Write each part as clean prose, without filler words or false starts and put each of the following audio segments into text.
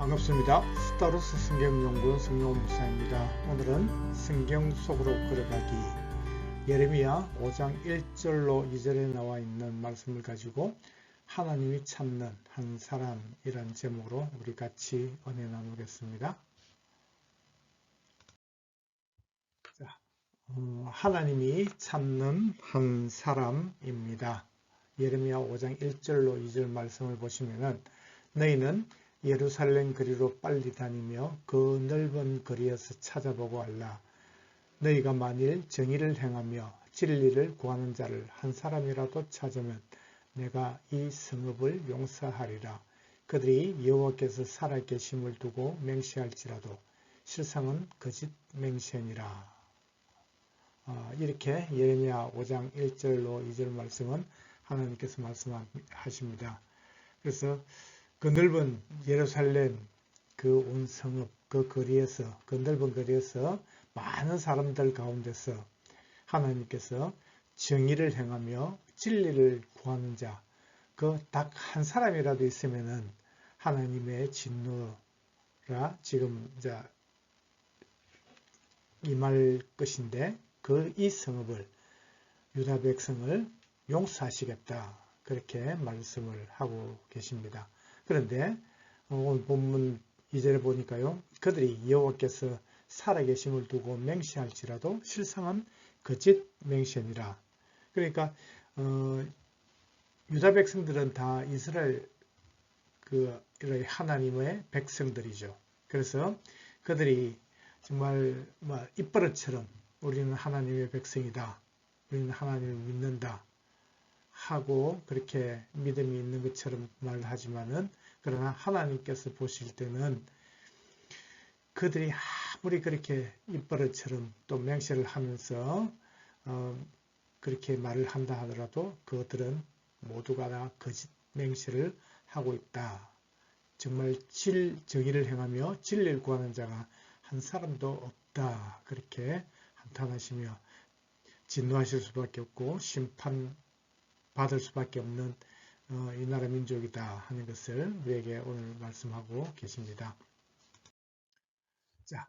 반갑습니다. 스타로스 성경연구원 성용훈 목사입니다. 오늘은 성경 속으로 걸어가기 예레미야 5장 1절로 2절에 나와 있는 말씀을 가지고 하나님이 찾는 한 사람이란 제목으로 우리 같이 은혜 나누겠습니다. 자, 하나님이 찾는 한 사람입니다. 예레미야 5장 1절로 2절 말씀을 보시면은 너희는 예루살렘 거리로 빨리 다니며 그 넓은 거리에서 찾아보고 알라. 너희가 만일 정의를 행하며 진리를 구하는 자를 한 사람이라도 찾으면 내가 이 성읍을 용서하리라. 그들이 여호와께서 살아계심을 두고 맹세할지라도 실상은 거짓 맹세니라. 이렇게 예레미야 5장 1절로 2절 말씀은 하나님께서 말씀하십니다. 그래서 그 넓은 예루살렘 그 온 성읍 그 거리에서 그 넓은 거리에서 많은 사람들 가운데서 하나님께서 정의를 행하며 진리를 구하는 자 그 딱 한 사람이라도 있으면은 하나님의 진노라 지금 이제 임할 것인데 이 성읍을 유다 백성을 용서하시겠다 그렇게 말씀을 하고 계십니다. 그런데 오늘 본문 2절에 보니까요. 그들이 여호와께서 살아계심을 두고 맹세할지라도 실상은 거짓 맹세니라. 그러니까 유다 백성들은 다 이스라엘 하나님의 백성들이죠. 그래서 그들이 정말 입버릇처럼 우리는 하나님의 백성이다. 우리는 하나님을 믿는다. 하고 그렇게 믿음이 있는 것처럼 말하지만은 그러나 하나님께서 보실 때는 그들이 아무리 그렇게 입버릇처럼 또 맹세를 하면서 그렇게 말을 한다 하더라도 그들은 모두가 다 거짓 맹세를 하고 있다. 정말 정의를 행하며 진리를 구하는 자가 한 사람도 없다. 그렇게 한탄하시며 진노하실 수밖에 없고 심판 받을 수밖에 없는 이 나라 민족이다 하는 것을 우리에게 오늘 말씀하고 계십니다. 자,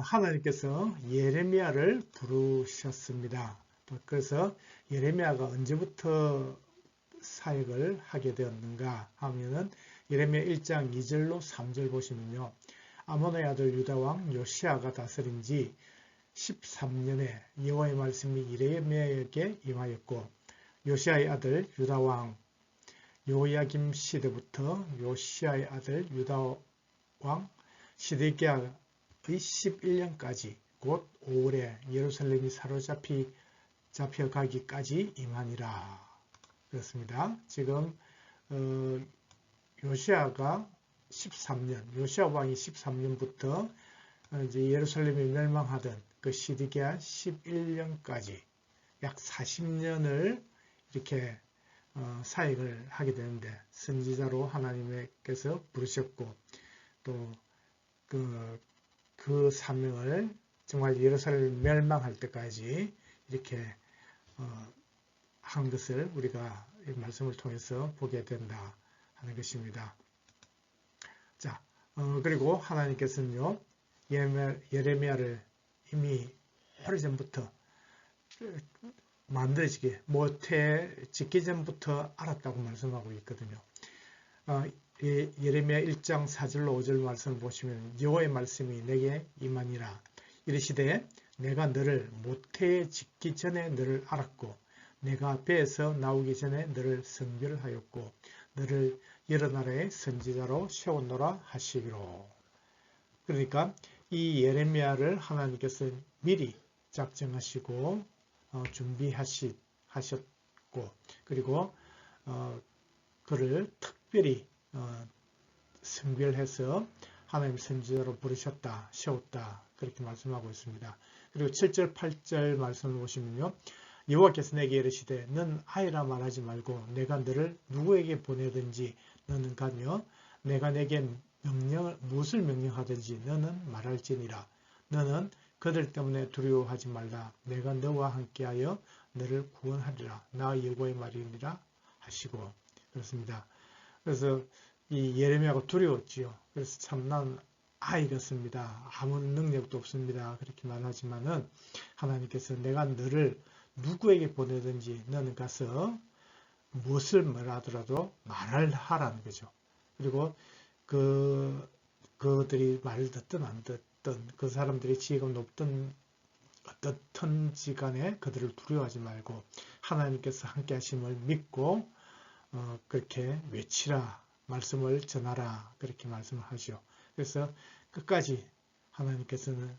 하나님께서 예레미야를 부르셨습니다. 그래서 예레미야가 언제부터 사역을 하게 되었는가 하면은 예레미야 1장 2절로 3절 보시면요. 아몬의 아들 유다왕 요시야가 다스린 지 13년에 여호와의 말씀이 예레미야에게 임하였고 요시야의 아들 유다왕 요야김 시대부터 요시야의 아들 유다왕 시드기야의 11년까지 곧 5월에 예루살렘이 잡혀가기까지 임하니라. 그렇습니다. 지금 요시야가 13년, 요시야 왕이 13년부터 이제 예루살렘이 멸망하던 그 시드기야 11년까지 약 40년을 이렇게 사역을 하게 되는데 선지자로 하나님께서 부르셨고 또 그 사명을 정말 예루살렘 멸망할 때까지 이렇게 한 것을 우리가 이 말씀을 통해서 보게 된다 하는 것입니다. 자, 그리고 하나님께서는요 예레미야를 이미 오래전부터 만들어지게 모태 짓기 전부터 알았다고 말씀하고 있거든요. 예레미야 1장 4절로 5절 말씀을 보시면 여호와의 말씀이 내게 임하니라. 이르시되 내가 너를 모태에 짓기 전에 너를 알았고 내가 배에서 나오기 전에 너를 성별하였고 너를 여러 나라의 선지자로 세웠노라 하시기로. 그러니까 이 예레미야를 하나님께서 미리 작정하시고 준비하셨고 그리고 그를 특별히 선별해서 하나님 선지자로 부르셨다, 세웠다 그렇게 말씀하고 있습니다. 그리고 7절, 8절 말씀을 보시면요. 여호와께서 내게 이르시되 넌 아이라 말하지 말고 내가 너를 누구에게 보내든지 너는 가며 내가 내게 무엇을 명령하든지 너는 말할지니라. 너는 그들 때문에 두려워하지 말라. 내가 너와 함께하여 너를 구원하리라. 나 여호와의 말이니라 하시고 그렇습니다. 그래서 이 예레미야가 두려웠지요. 그래서 참 나는 아이였습니다. 아무 능력도 없습니다. 그렇게 말하지만은 하나님께서 내가 너를 누구에게 보내든지 너는 가서 무엇을 말하더라도 말을 하라는 거죠. 그리고 그들이 말을 듣든 안 듣든 그 사람들이 지혜가 높든 어떻든지 간에 그들을 두려워하지 말고 하나님께서 함께 하심을 믿고 그렇게 외치라, 말씀을 전하라, 그렇게 말씀을 하죠. 그래서 끝까지 하나님께서는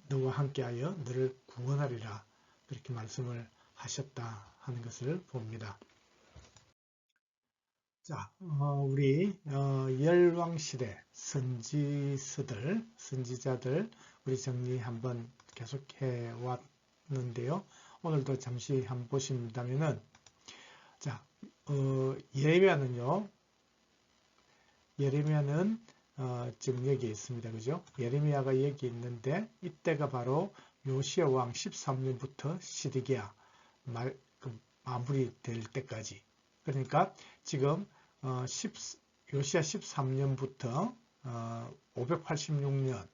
너와 함께하여 너를 구원하리라, 그렇게 말씀을 하셨다 하는 것을 봅니다. 자, 우리 열왕시대 선지자들 우리 정리 한번 계속해 왔는데요. 오늘도 잠시 한번 보신다면은, 자, 예레미야는 지금 여기 있습니다. 그죠? 예레미야가 여기 있는데, 이때가 바로 요시야 왕 13년부터 시드기야 마무리될 때까지. 그러니까 지금 요시야 13년부터 586년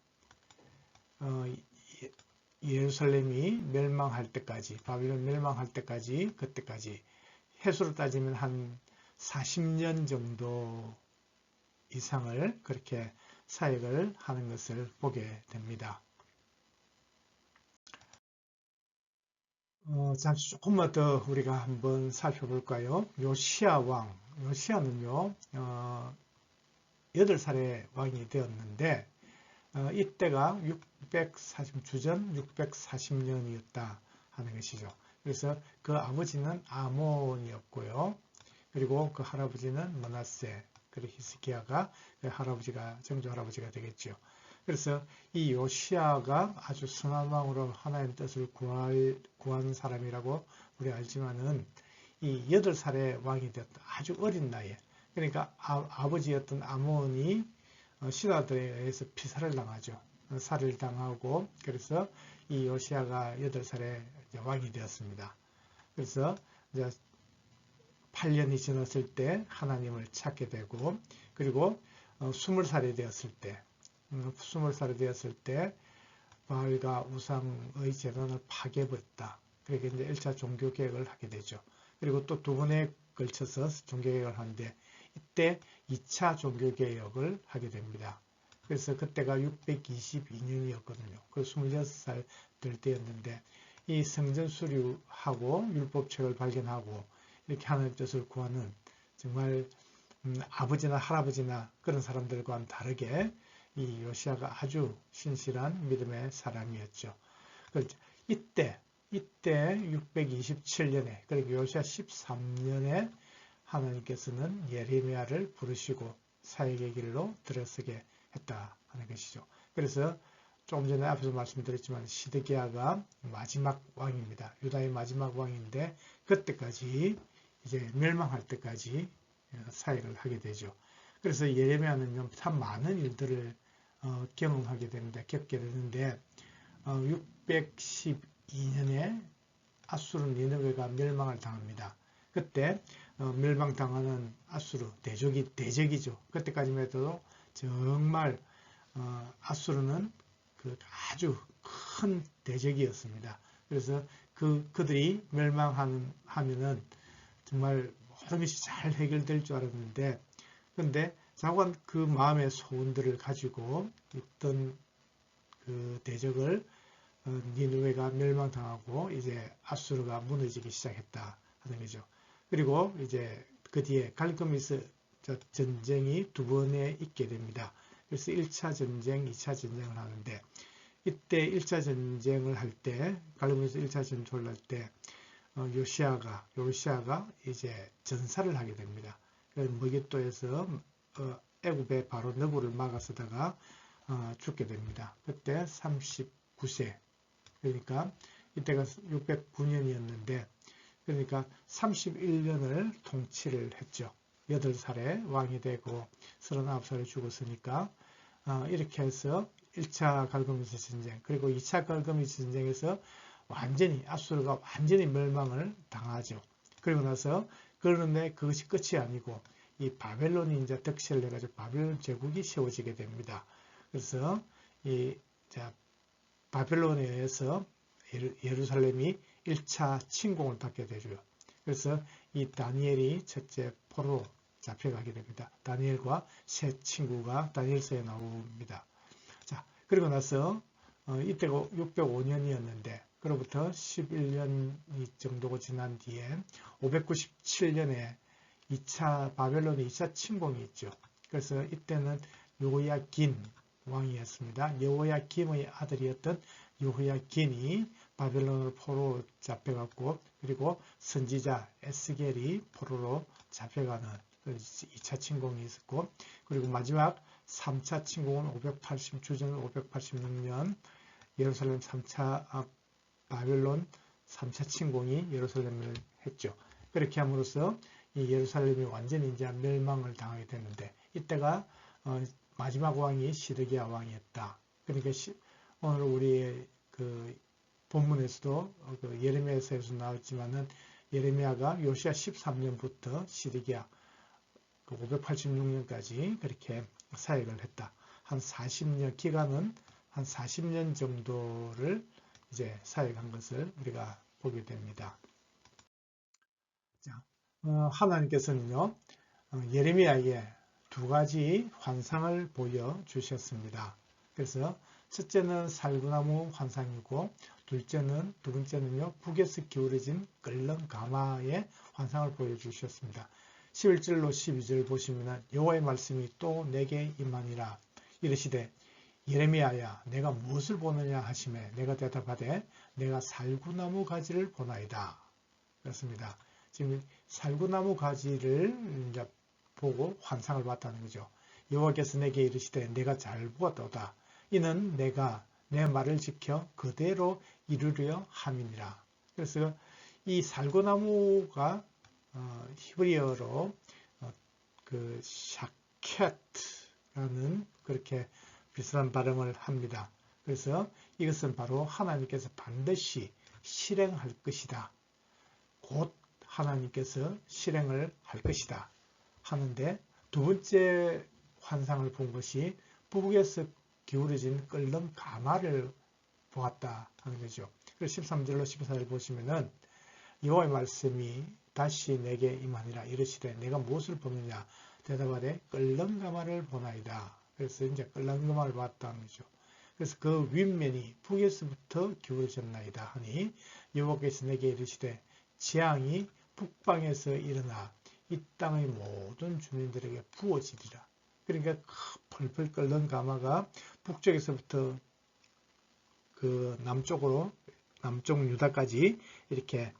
예루살렘이 멸망할 때까지, 바빌론 멸망할 때까지, 그때까지 해수로 따지면 한 40년 정도 이상을 그렇게 사역을 하는 것을 보게 됩니다. 잠시 조금만 더 우리가 한번 살펴볼까요? 요시야는요, 8살의 왕이 되었는데, 이때가 주전 640년이었다 하는 것이죠. 그래서 그 아버지는 아몬이었고요. 그리고 그 할아버지는 므낫세, 그리고 히스기야가 정조 할아버지가 되겠죠. 그래서 이 요시야가 아주 선한 왕으로 하나님의 뜻을 구한 사람이라고 우리 알지만은 이 8살의 왕이 되었다. 아주 어린 나이에. 그러니까 아버지였던 아몬이 신하들에 의해서 피살을 당하죠. 살을 당하고, 그래서 이 요시야가 8살의 왕이 되었습니다. 그래서 이제 8년이 지났을 때 하나님을 찾게 되고, 그리고 20살이 되었을 때 바알과 우상의 제단을 파괴했다. 그렇게 이제 1차 종교개혁을 하게 되죠. 그리고 또 두 번에 걸쳐서 종교개혁을 하는데, 이때 2차 종교개혁을 하게 됩니다. 그래서 그때가 622년이었거든요. 그 26살 될 때였는데, 이 성전 수리하고 율법책을 발견하고 이렇게 하나님의 뜻을 구하는 정말 아버지나 할아버지나 그런 사람들과는 다르게 이 요시야가 아주 신실한 믿음의 사람이었죠. 이때 627년에, 그리고 요시야 13년에 하나님께서는 예레미야를 부르시고 사역의 길로 들어서게 했다 하는 것이죠. 그래서 조금 전에 앞에서 말씀드렸지만 시드기야가 마지막 왕입니다. 유다의 마지막 왕인데, 그때까지 이제 멸망할 때까지 사역을 하게 되죠. 그래서 예레미야는 참 많은 일들을 겪게 되는데, 612년에 아수르 니느웨가 멸망을 당합니다. 그때 멸망당하는 아수르 대적이죠. 그때까지만 해도 정말 아수르는 아주 큰 대적이었습니다. 그래서 그들이 멸망하면은 정말 모든 것이 잘 해결될 줄 알았는데, 그런데 자관 그 마음의 소원들을 가지고 있던 그 대적을 니느웨가 멸망당하고 이제 아수르가 무너지기 시작했다 하는 거죠. 그리고 이제 그 뒤에 갈그미스 전쟁이 두 번에 있게 됩니다. 그래서 1차 전쟁, 2차 전쟁을 하는데, 이때 1차 전쟁을 할 때, 갈그미스 1차 전투를 할 때 요시야가 이제 전사를 하게 됩니다. 머깃도에서 애굽의 바로 너구를 막아서다가 죽게 됩니다. 그때 39세, 그러니까 이때가 609년이었는데, 그러니까 31년을 통치를 했죠. 8살에 왕이 되고 39살에 죽었으니까 이렇게 해서 1차 갈그미스 전쟁, 그리고 2차 갈그미스 전쟁에서 아수르가 완전히 멸망을 당하죠. 그리고 나서, 그런데 그것이 끝이 아니고 이 바벨론이 이제 득실을 해가지고 바벨론 제국이 세워지게 됩니다. 그래서 바벨론에 의해서 예루살렘이 1차 침공을 받게 되죠. 그래서 이 다니엘이 첫째 포로로 잡혀가게 됩니다. 다니엘과 세 친구가 다니엘서에 나옵니다. 자, 그리고 나서 이때가 605년이었는데 그로부터 11년 정도가 지난 뒤에 597년에 2차 바벨론의 2차 침공이 있죠. 그래서 이때는 여호야긴 왕이었습니다. 여호야김의 아들이었던 여호야긴이 바벨론으로 포로로 잡혀갔고 그리고 선지자 에스겔이 포로로 잡혀가는 2차 침공이 있었고 그리고 마지막 3차 침공은 주전 586년 예루살렘 3차 바벨론 3차 침공이 예루살렘을 했죠. 그렇게 함으로써 이 예루살렘이 완전히 이제 멸망을 당하게 됐는데 이때가 마지막 왕이 시드기야 왕이었다. 그러니까 오늘 우리의 그 본문에서도 그 예레미야서에서 나왔지만은 예레미야가 요시야 13년부터 시드기야 586년까지 그렇게 사역을 했다. 한 40년 기간은 한 40년 정도를 이제 사역한 것을 우리가 보게 됩니다. 자, 하나님께서는요 예레미야에게 두 가지 환상을 보여주셨습니다. 그래서 첫째는 살구나무 환상이고 두 번째는요 북에서 기울어진 끓는 가마의 환상을 보여주셨습니다. 11절로 12절 보시면 여호와의 말씀이 또 내게 임하니라 이르시되 예레미야야 내가 무엇을 보느냐 하시매 내가 대답하되 내가 살구나무 가지를 보나이다. 그렇습니다. 지금 살구나무 가지를 이제 보고 환상을 봤다는 거죠. 여호와께서 내게 이르시되 내가 잘 보았도다. 이는 내가 내 말을 지켜 그대로 이루려 함이니라. 그래서 이 살구나무가 히브리어로 그 샤켓라는 그렇게 비슷한 발음을 합니다. 그래서 이것은 바로 하나님께서 반드시 실행할 것이다. 곧 하나님께서 실행을 할 것이다 하는데 두 번째 환상을 본 것이 북에서 기울어진 끓는 가마를 보았다 하는 거죠. 그래서 13절로 14절 보시면은 여호와의 말씀이 다시 내게 임하니라 이르시되 내가 무엇을 보느냐 대답하되 끓는 가마를 보나이다. 그래서 이제 끓는 가마를 봤다는 거죠. 그래서 그 윗면이 북에서부터 기울어졌나이다 하니 여호와께서 내게 이르시되 재앙이 북방에서 일어나 이 땅의 모든 주민들에게 부어지리라. 그러니까 펄펄 끓는 가마가 북쪽에서부터 그 남쪽 유다까지 이렇게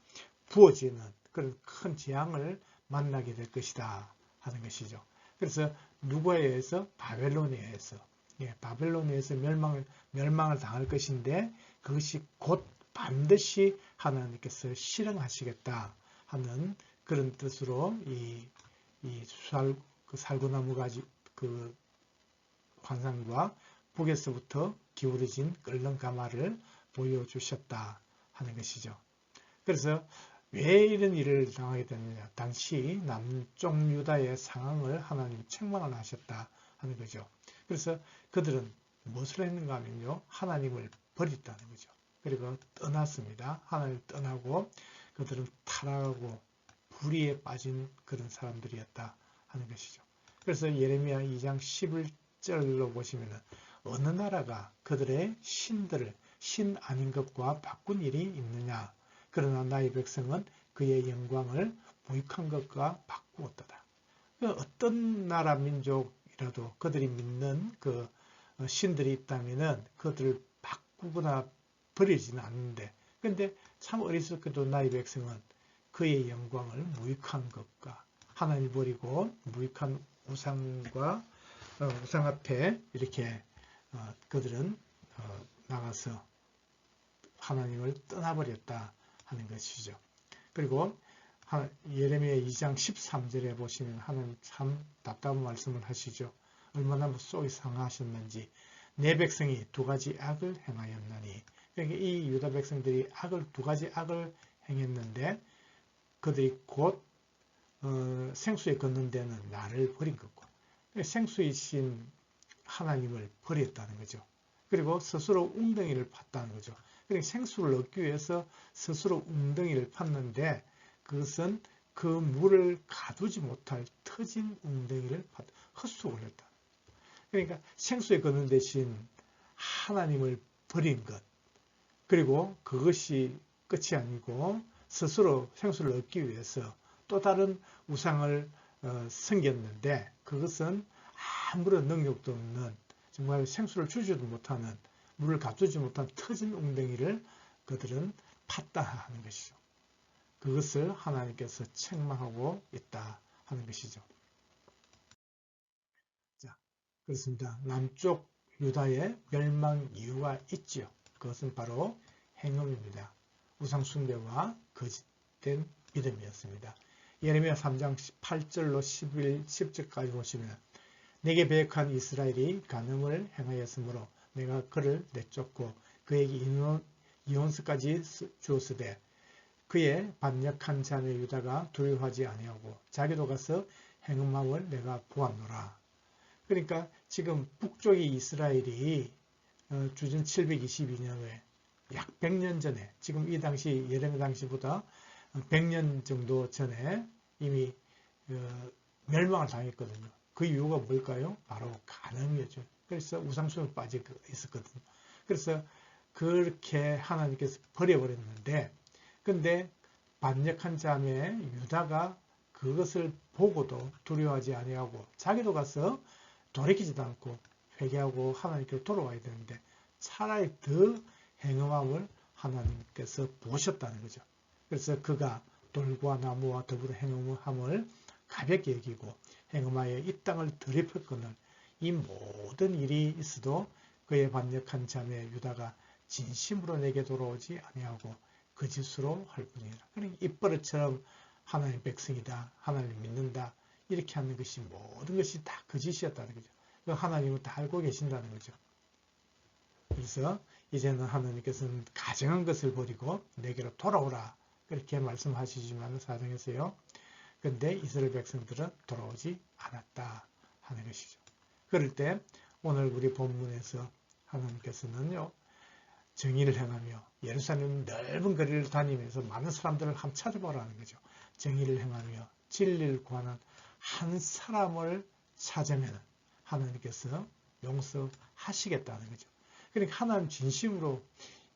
부어지는 그런 큰 재앙을 만나게 될 것이다 하는 것이죠. 그래서 누구에 의해서? 바벨론에 의해서. 바벨론에 의해서 멸망을 당할 것인데 그것이 곧 반드시 하나님께서 실행하시겠다 하는 그런 뜻으로 이 살구나무 가지 그 환상과 북에서부터 기울어진 끓는 가마를 보여주셨다 하는 것이죠. 그래서 왜 이런 일을 당하게 됐느냐? 당시 남쪽 유다의 상황을 하나님 책망을 하셨다 하는 거죠. 그래서 그들은 무엇을 했는가 하면요, 하나님을 버렸다는 거죠. 그리고 떠났습니다. 하나님을 떠나고 그들은 타락하고 불의에 빠진 그런 사람들이었다 하는 것이죠. 그래서 예레미야 2장 11절로 보시면 어느 나라가 그들의 신들을 신 아닌 것과 바꾼 일이 있느냐? 그러나 나의 백성은 그의 영광을 무익한 것과 바꾸었도다. 어떤 나라 민족이라도 그들이 믿는 그 신들이 있다면은 그들을 바꾸거나 버리지는 않는데, 근데 참 어리석게도 나의 백성은 그의 영광을 무익한 것과 하나님을 버리고 무익한 우상과 우상 앞에 이렇게 그들은 나가서 하나님을 떠나버렸다 하는 것이죠. 그리고 예레미야 2장 13절에 보시면 하나님 참 답답한 말씀을 하시죠. 얼마나 속이 상하셨는지 내 백성이 두 가지 악을 행하였나니. 그러니까 이 유다 백성들이 두 가지 악을 행했는데 그들이 곧 생수에 걷는 데는 나를 버린 거고 생수이신 하나님을 버렸다는 거죠. 그리고 스스로 웅덩이를 팠다는 거죠. 그러니까 생수를 얻기 위해서 스스로 웅덩이를 팠는데 그것은 그 물을 가두지 못할 터진 웅덩이를 헛수고를 했다. 그러니까 생수에 걷는 대신 하나님을 버린 것, 그리고 그것이 끝이 아니고 스스로 생수를 얻기 위해서 또 다른 우상을 섬겼는데 그것은 아무런 능력도 없는 정말 생수를 주지도 못하는 물을 가두지 못한 터진 웅덩이를 그들은 팠다 하는 것이죠. 그것을 하나님께서 책망하고 있다 하는 것이죠. 자, 그렇습니다. 남쪽 유다의 멸망 이유가 있지요. 그것은 바로 행음입니다. 우상 숭배와 거짓된 믿음이었습니다. 예레미야 3장 8절로 10절까지 보시면 내게 배역한 이스라엘이 간음을 행하였으므로 내가 그를 내쫓고 그에게 이혼스까지 주었으되 그의 반역한 자녀 유다가 두려워하지 아니하고 자기도 가서 행음함을 내가 보았노라. 그러니까 지금 북쪽의 이스라엘이 주전 722년 후에 약 100년 전에 지금 이 당시 예레미야 당시보다 100년 정도 전에 이미 멸망을 당했거든요. 그 이유가 뭘까요? 바로 간음이었죠. 그래서 우상숭배에 빠져 있었거든요. 그래서 그렇게 하나님께서 버려버렸는데 근데 반역한 자매 유다가 그것을 보고도 두려워하지 아니하고 자기도 가서 돌이키지도 않고 회개하고 하나님께로 돌아와야 되는데 차라리 더 행음함을 하나님께서 보셨다는 거죠. 그래서 그가 돌과 나무와 더불어 행음함을 가볍게 여기고 행음하여 이 땅을 더럽혔거늘 이 모든 일이 있어도 그의 반역한 자매 유다가 진심으로 내게 돌아오지 아니하고 거짓으로 할 뿐이라. 그러니까 입버릇처럼 하나님 백성이다, 하나님 믿는다 이렇게 하는 것이 모든 것이 다 거짓이었다는 거죠. 하나님은 다 알고 계신다는 거죠. 그래서 이제는 하나님께서는 가정한 것을 버리고 내게로 돌아오라 그렇게 말씀하시지만 사정했어요. 근데 이스라엘 백성들은 돌아오지 않았다 하는 것이죠. 그럴 때 오늘 우리 본문에서 하나님께서는요 정의를 행하며 예루살렘 넓은 거리를 다니면서 많은 사람들을 한번 찾아보라는 거죠. 정의를 행하며 진리를 구하는 한 사람을 찾으면 하나님께서 용서하시겠다는 거죠. 그러니까 하나님 진심으로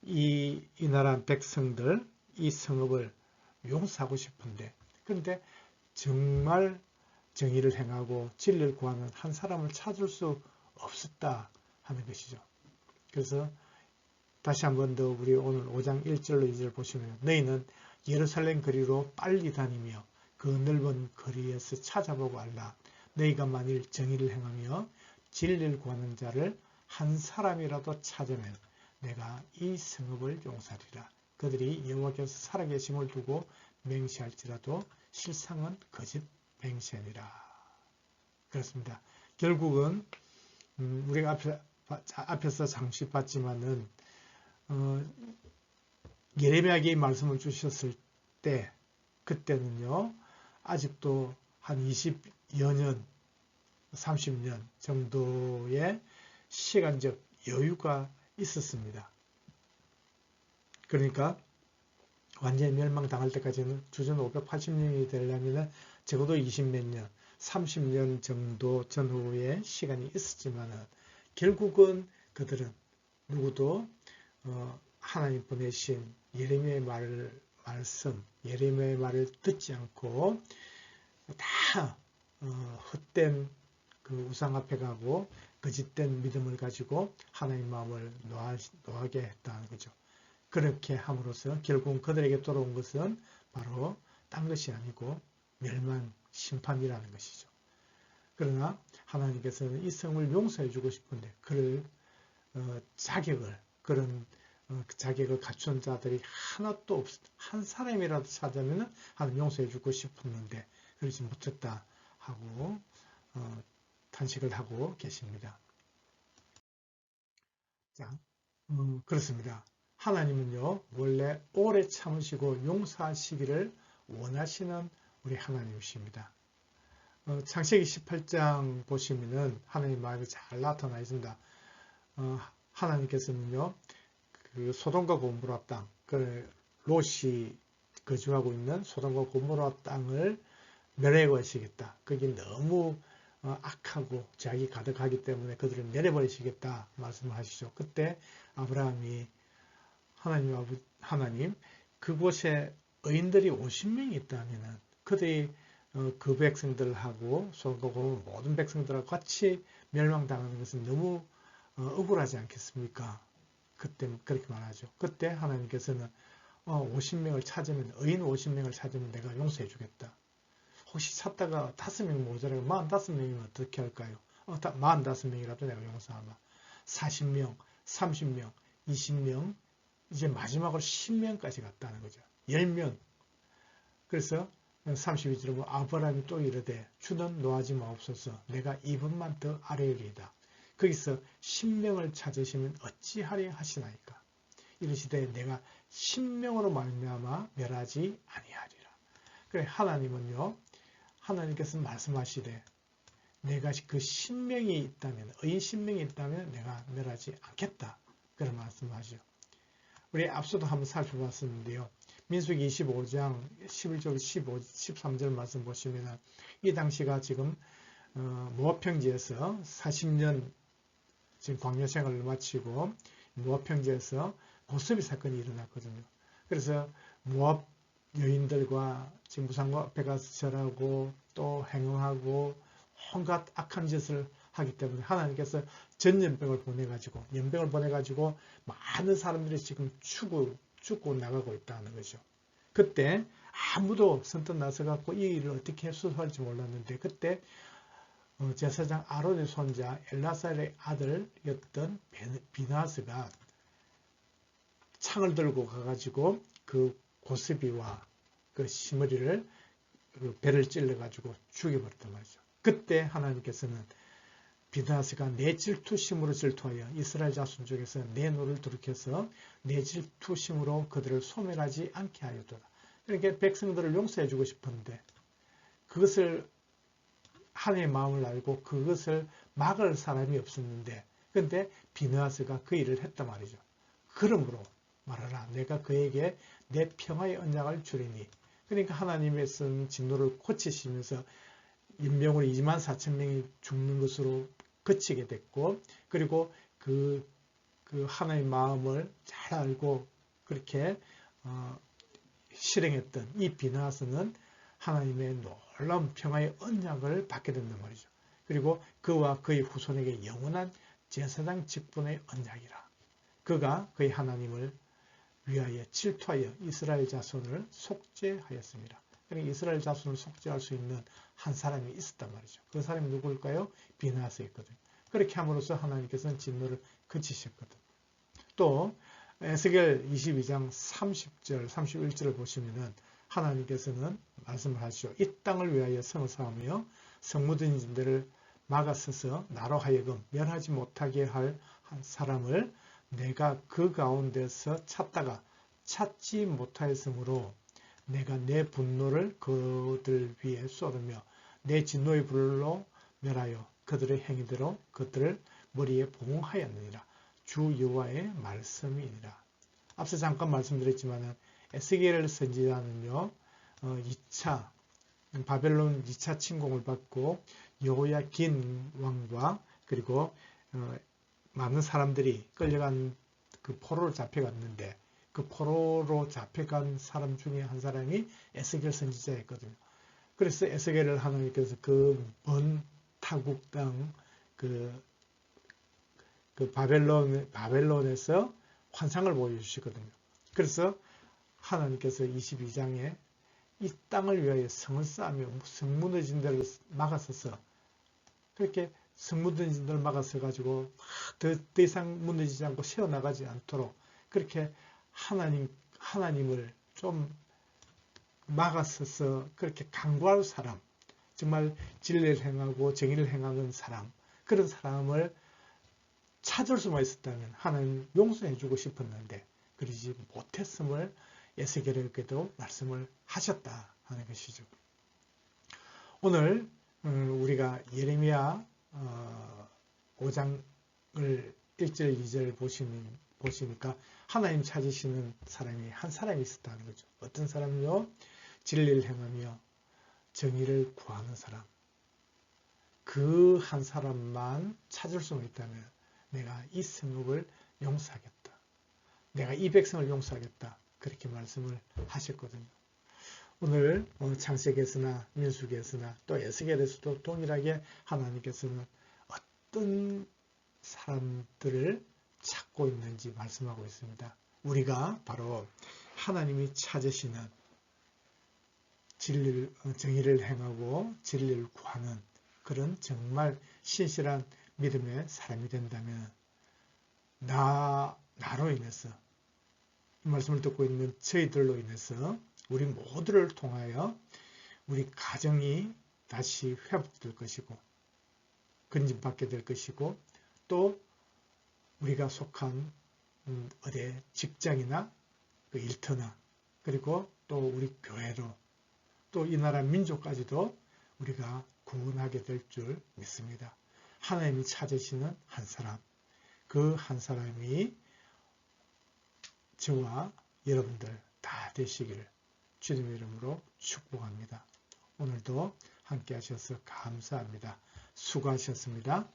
이 나라 백성들 이 성읍을 용서하고 싶은데 그런데 정말 정의를 행하고 진리를 구하는 한 사람을 찾을 수 없었다 하는 것이죠. 그래서 다시 한 번 더 우리 오늘 5장 1절로 2절 보시면 너희는 예루살렘 거리로 빨리 다니며 그 넓은 거리에서 찾아보고 알라. 너희가 만일 정의를 행하며 진리를 구하는 자를 한 사람이라도 찾으면 내가 이 성읍을 용서하리라. 그들이 여호와께서 살아계심을 두고 맹세할지라도 실상은 거짓 맹세니라. 그렇습니다. 결국은 우리가 앞에서 잠시 봤지만은 예레미야에게 말씀을 주셨을 때 그때는요 아직도 한 20여 년 30년 정도의 시간적 여유가 있었습니다. 그러니까 완전히 멸망당할 때까지는 주전 580년이 되려면 적어도 20몇 년 30년 정도 전후의 시간이 있었지만 결국은 그들은 누구도 하나님 보내신 예레미야의 말씀, 예레미야의 말을 듣지 않고 다 헛된 그 우상 앞에 가고 거짓된 믿음을 가지고 하나님 마음을 노하게 했다는 거죠. 그렇게 함으로써 결국 그들에게 돌아온 것은 바로 딴 것이 아니고 멸망, 심판이라는 것이죠. 그러나 하나님께서는 이 성을 용서해 주고 싶은데 그럴 자격을 그런 자격을 갖춘 자들이 하나도 없었다. 한 사람이라도 찾으면 하나님 용서해 주고 싶었는데 그러지 못했다 하고 탄식을 하고 계십니다. 자, 그렇습니다. 하나님은요 원래 오래 참으시고 용서하시기를 원하시는 우리 하나님이십니다. 창세기 18장 보시면은 하나님 마음이 잘 나타나 있습니다. 하나님께서는요, 그 소돔과 고모라 땅, 그 롯이 거주하고 있는 소돔과 고모라 땅을 멸해버리시겠다. 거기 너무 악하고 죄악이 가득하기 때문에 그들을 내려버리시겠다 말씀을 하시죠. 그때 아브라함이 하나님 그곳에 의인들이 50명이 있다면 그들이 그 백성들하고 소돔과 고모라 모든 백성들하고 같이 멸망당하는 것은 너무 억울하지 않겠습니까? 그때 그렇게 말하죠. 그때 하나님께서는 50명을 찾으면 의인 50명을 찾으면 내가 용서해 주겠다. 혹시 찾다가 5명 모자라고 45명이면 어떻게 할까요? 45명이라도 내가 용서하마. 40명, 30명, 20명, 이제 마지막으로 10명까지 갔다는 거죠. 10명. 그래서 32절에 아브라함이 또 이르되 주는 노하지 마옵소서 내가 이분만 더 아뢰리이다. 거기서 10명을 찾으시면 어찌하리 하시나이까. 이르시되 내가 10명으로 말미암아 멸하지 아니하리라. 그래 하나님은요. 하나님께서 말씀하시되 내가 그 10명이 있다면 의인 10명이 있다면 내가 멸하지 않겠다. 그런 말씀하시죠. 우리 앞서도 한번 살펴봤었는데요. 민수기 25장 11절 13절 말씀 보시면 이 당시가 지금 모압 평지에서 40년 지금 광야 생활을 마치고 모압 평지에서 고스비 사건이 일어났거든요. 그래서 모압 여인들과 지금 무상과 앞에 가서 절하고 또 행음하고 온갖 악한 짓을 하기 때문에 하나님께서 전염병을 보내가지고 연병을 보내가지고 많은 사람들이 지금 죽고 나가고 있다는 거죠. 그때 아무도 선뜻 나서갖고 이 일을 어떻게 해소할지 몰랐는데 그때 제사장 아론의 손자 엘라살의 아들이었던 비나스가 창을 들고 가가지고 그 고스비와 그 시므리를 그 배를 찔러가지고 죽여버렸단 말이죠. 그때 하나님께서는 비나스가 내 질투심으로 질투하여 이스라엘 자손 중에서 내 노를 두룩해서 내 질투심으로 그들을 소멸하지 않게 하였도다. 그러니까 백성들을 용서해 주고 싶었는데 그것을 하나님의 마음을 알고 그것을 막을 사람이 없었는데 근데 비나스가 그 일을 했단 말이죠. 그러므로 말하라 내가 그에게 내 평화의 언약을 주리니. 그러니까 하나님의 쓴 진노를 고치시면서 인명으로 24,000명이 죽는 것으로 그치게 됐고 그리고 그 하나님의 마음을 잘 알고 그렇게 실행했던 이 비나스는 하나님의 놀라운 평화의 언약을 받게 된단 말이죠. 그리고 그와 그의 후손에게 영원한 제사장 직분의 언약이라. 그가 그의 하나님을 위하여 질투하여 이스라엘 자손을 속죄하였습니다. 그러니까 이스라엘 자손을 속죄할 수 있는 한 사람이 있었단 말이죠. 그 사람이 누구일까요? 비나스였거든요. 그렇게 함으로써 하나님께서는 진노를 그치셨거든요. 또 에스겔 22장 30절, 31절을 보시면은 하나님께서는 말씀을 하시죠. 이 땅을 위하여 성을 쌓으며 성묻은 자들을 막아서서 나로 하여금 멸하지 못하게 할 한 사람을 내가 그 가운데서 찾다가 찾지 못하였으므로 내가 내 분노를 그들 위에 쏟으며 내 진노의 불로 멸하여 그들의 행위대로 그들을 머리에 봉하였느니라. 주 여호와의 말씀이니라. 앞서 잠깐 말씀드렸지만 에스겔 선지자는요 2차 바벨론 2차 침공을 받고 여호야긴 왕과 그리고 많은 사람들이 끌려간 그 포로로 잡혀갔는데 그 포로로 잡혀간 사람 중에 한 사람이 에스겔 선지자였거든요. 그래서 에스겔을 하나님께서 그 먼 타국 땅 그 바벨론에서 환상을 보여주시거든요. 그래서 하나님께서 22장에 이 땅을 위하여 성을 쌓으며 성 무너진 데를 막아서서 그렇게 성 무너진 데를 막아서 가지고 더 이상 무너지지 않고 새어나가지 않도록 그렇게 하나님을 좀 막아서서 그렇게 강구할 사람, 정말 진리를 행하고 정의를 행하는 사람, 그런 사람을 찾을 수만 있었다면 하나님 용서해 주고 싶었는데 그러지 못했음을 에스겔에게도 말씀을 하셨다 하는 것이죠. 오늘 우리가 예레미야 5장을 1절 2절 보시니까 하나님 찾으시는 사람이 한 사람이 있었다는 거죠. 어떤 사람이요? 진리를 행하며 정의를 구하는 사람. 그 한 사람만 찾을 수만 있다면 내가 이 성읍을 용서하겠다. 내가 이 백성을 용서하겠다. 그렇게 말씀을 하셨거든요. 오늘 창세기에서나 민수기에서나 또 에스겔에서도 동일하게 하나님께서는 어떤 사람들을 찾고 있는지 말씀하고 있습니다. 우리가 바로 하나님이 찾으시는 정의를 행하고 진리를 구하는 그런 정말 신실한 믿음의 사람이 된다면 나로 인해서 이 말씀을 듣고 있는 저희들로 인해서 우리 모두를 통하여 우리 가정이 다시 회복될 것이고 건진받게 될 것이고 또 우리가 속한 어디 직장이나 그 일터나 그리고 또 우리 교회로 또 이 나라 민족까지도 우리가 구원하게 될 줄 믿습니다. 하나님이 찾으시는 한 사람, 그 한 사람이 저와 여러분들 다 되시기를 주님의 이름으로 축복합니다. 오늘도 함께 하셔서 감사합니다. 수고하셨습니다.